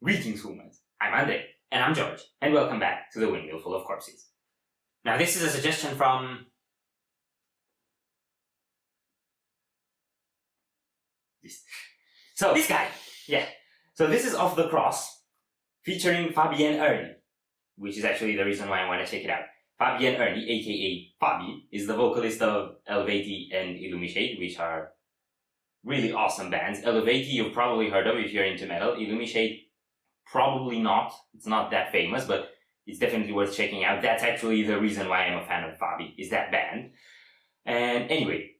Greetings, humans. I'm Andre, and I'm George, and welcome back to the Windmill full of corpses. Now, this is a suggestion from... this guy. Yeah. So this is Off the Cross, featuring Fabienne Erni, which is actually the reason why I want to check it out. Fabienne Erni, aka FABI, is the vocalist of Eluveitie and Illumishade, which are really awesome bands. Eluveitie you've probably heard of if you're into metal. Illumishade, probably not. It's not that famous, but it's definitely worth checking out. That's actually the reason why I'm a fan of FABI, is that band. And anyway,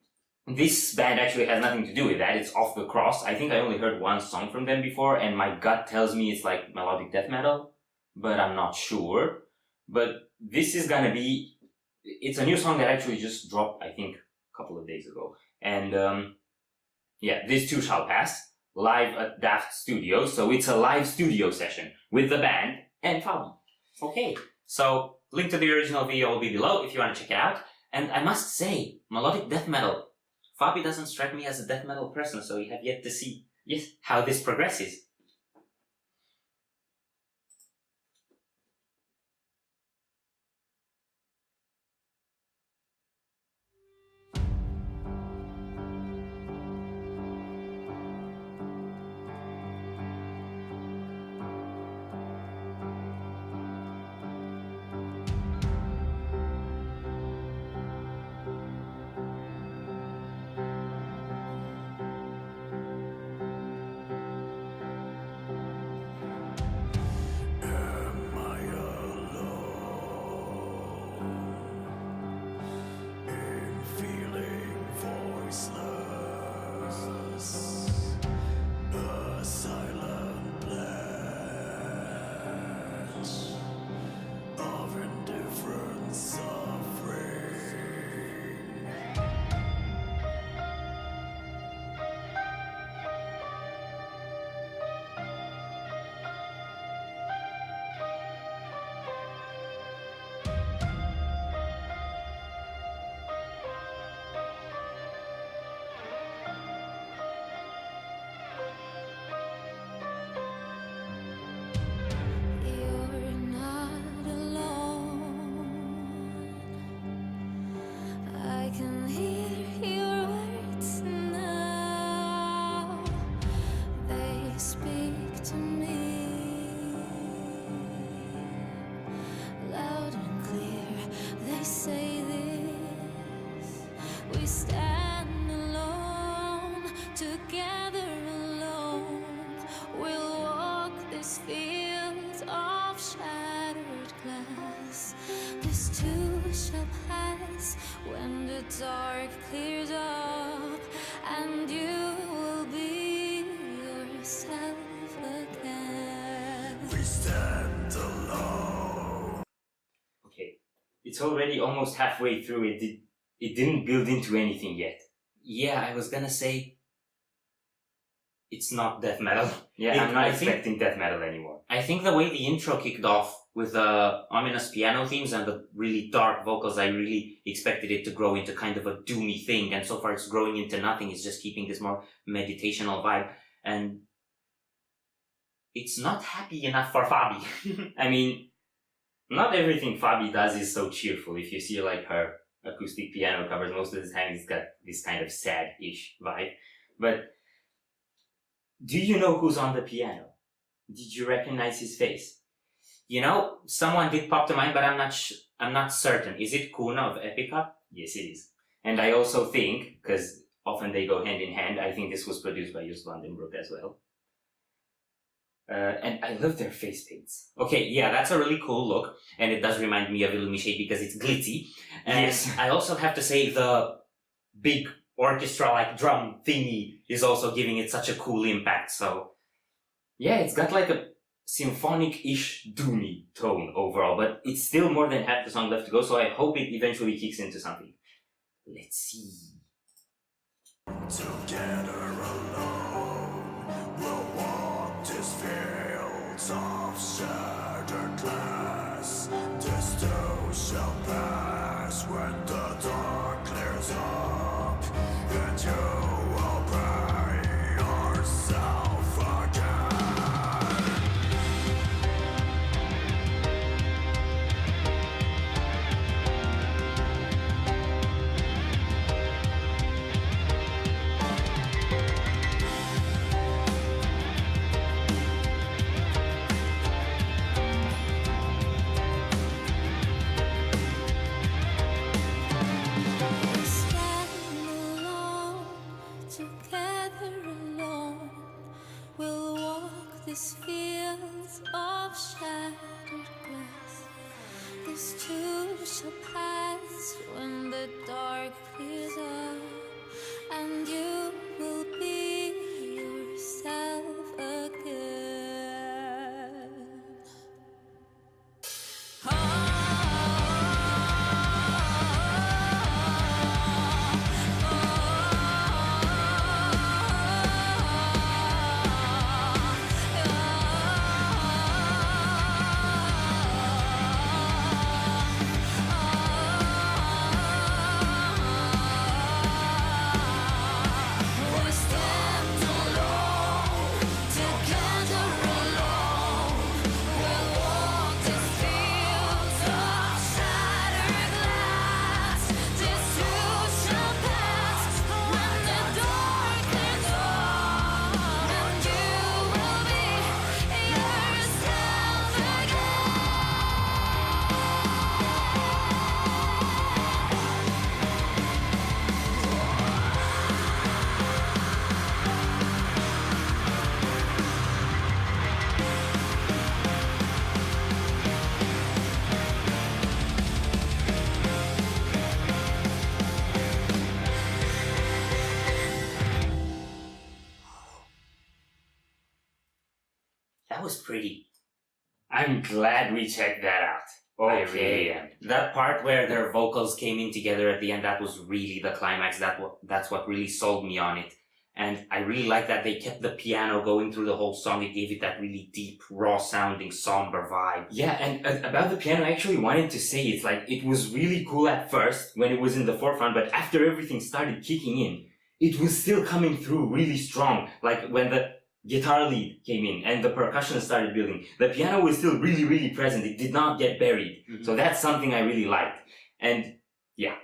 this band actually has nothing to do with that. It's Off the Cross. I think I only heard one song from them before, and my gut tells me it's like melodic death metal, but I'm not sure. But this is gonna be... It's a new song that actually just dropped, I think, a couple of days ago. And yeah, This Too Shall Pass, live at Daft Studios. So it's a live studio session with the band and Fabi. Okay, so link to the original video will be below if you want to check it out. And I must say, melodic death metal, Fabi doesn't strike me as a death metal person, so you have yet to see, yes, how this progresses. When the dark clears up and you will be yourself again. We stand alone. Okay, it's already almost halfway through. It didn't build into anything yet. Yeah, I was gonna say it's not death metal. Yeah, I'm not expecting death metal anymore. I think the way the intro kicked off with the ominous piano themes and the really dark vocals, I really expected it to grow into kind of a doomy thing, and so far it's growing into nothing. It's just keeping this more meditational vibe, and it's not happy enough for Fabi. I mean, not everything Fabi does is so cheerful. If you see like her acoustic piano covers, most of the time it's got this kind of sad-ish vibe. But do you know who's on the piano? Did you recognize his face? You know, someone did pop to mind, but I'm not certain. Is it Kuna of Epica? Yes, it is. And I also think, because often they go hand in hand, I think this was produced by Joost van den Broek as well. And I love their face paints. Okay, yeah, that's a really cool look, and it does remind me of Illumishade because it's glitzy. And yes. I also have to say the big orchestra-like drum thingy is also giving it such a cool impact. So, yeah, it's got like a symphonic-ish doomy tone overall, but it's still more than half the song left to go, so I hope it eventually kicks into something. Let's see. Together alone, we'll walk these fields of shattered glass. This too shall pass when the dark clears up, and you will pray yourself again. these fields of shattered glass. This too shall pass when the dark clears up, and you will be yourself again. That was pretty. I'm glad we checked that out. I really am. That part where their vocals came in together at the end, that was really the climax. That's what really sold me on it. And I really like that they kept the piano going through the whole song. It gave it that really deep, raw-sounding, somber vibe. Yeah, and about the piano, I actually wanted to say it's like, it was really cool at first when it was in the forefront, but after everything started kicking in, it was still coming through really strong. Like when the guitar lead came in and the percussion started building, the piano was still really, really present. It did not get buried. Mm-hmm. So that's something I really liked. And yeah,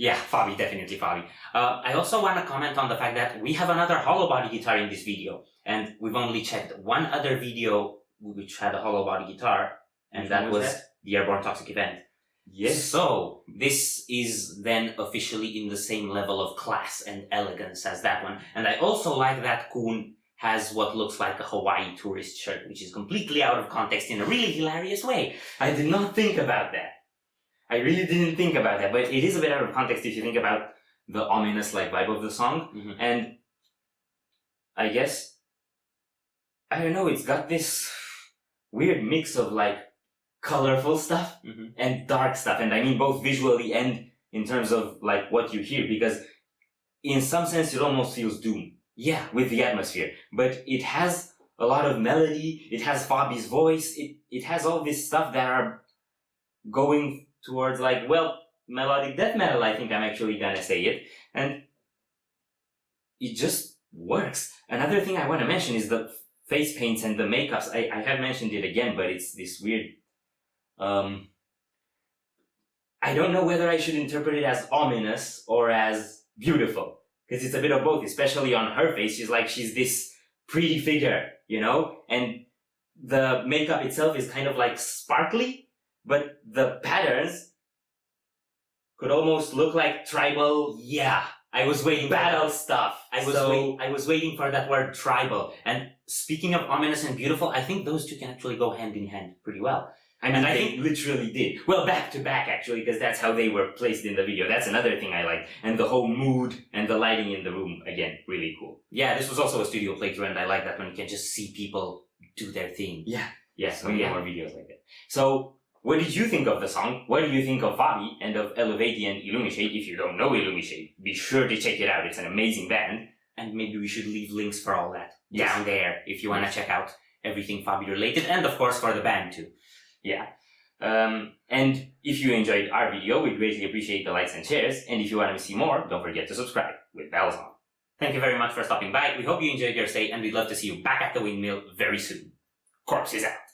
FABI, definitely FABI. I also want to comment on the fact that we have another hollow body guitar in this video, and we've only checked one other video which had a hollow body guitar, and that was the Airborne Toxic event. Yes. So this is then officially in the same level of class and elegance as that one. And I also like that Kuhn has what looks like a Hawaii tourist shirt, which is completely out of context in a really hilarious way. I did not think about that. I really didn't think about that, but it is a bit out of context if you think about the ominous like vibe of the song. Mm-hmm. And I guess, I don't know, it's got this weird mix of like colorful stuff and dark stuff. And I mean both visually and in terms of like what you hear, because in some sense it almost feels doom. Yeah, with the atmosphere. But it has a lot of melody, it has FABI's voice, it has all this stuff that are going towards like, well, melodic death metal, I think I'm actually gonna say it. And it just works. Another thing I want to mention is the face paints and the makeups. I have mentioned it again, but it's this weird, I don't know whether I should interpret it as ominous or as beautiful. Because it's a bit of both, especially on her face. She's this pretty figure, you know? And the makeup itself is kind of like sparkly, but the patterns could almost look like tribal. Yeah, I was waiting battle stuff. I was waiting for that word tribal. And speaking of ominous and beautiful, I think those two can actually go hand in hand pretty well. I mean, I think literally did. Well, back to back, actually, because that's how they were placed in the video. That's another thing I liked. And the whole mood and the lighting in the room, again, really cool. Yeah, this was also a studio playthrough, and I like that when you can just see people do their thing. Yeah. Yes, we need more videos like that. So, what did you think of the song? What do you think of FABI and of Eluveitie and Illumishade? If you don't know Illumishade, be sure to check it out. It's an amazing band. And maybe we should leave links for all that down there if you want to check out everything FABI related, and of course for the band too. Yeah. And if you enjoyed our video, we'd greatly appreciate the likes and shares. And if you want to see more, don't forget to subscribe with bells on. Thank you very much for stopping by. We hope you enjoyed your stay, and we'd love to see you back at the Windmill very soon. Corpse is out.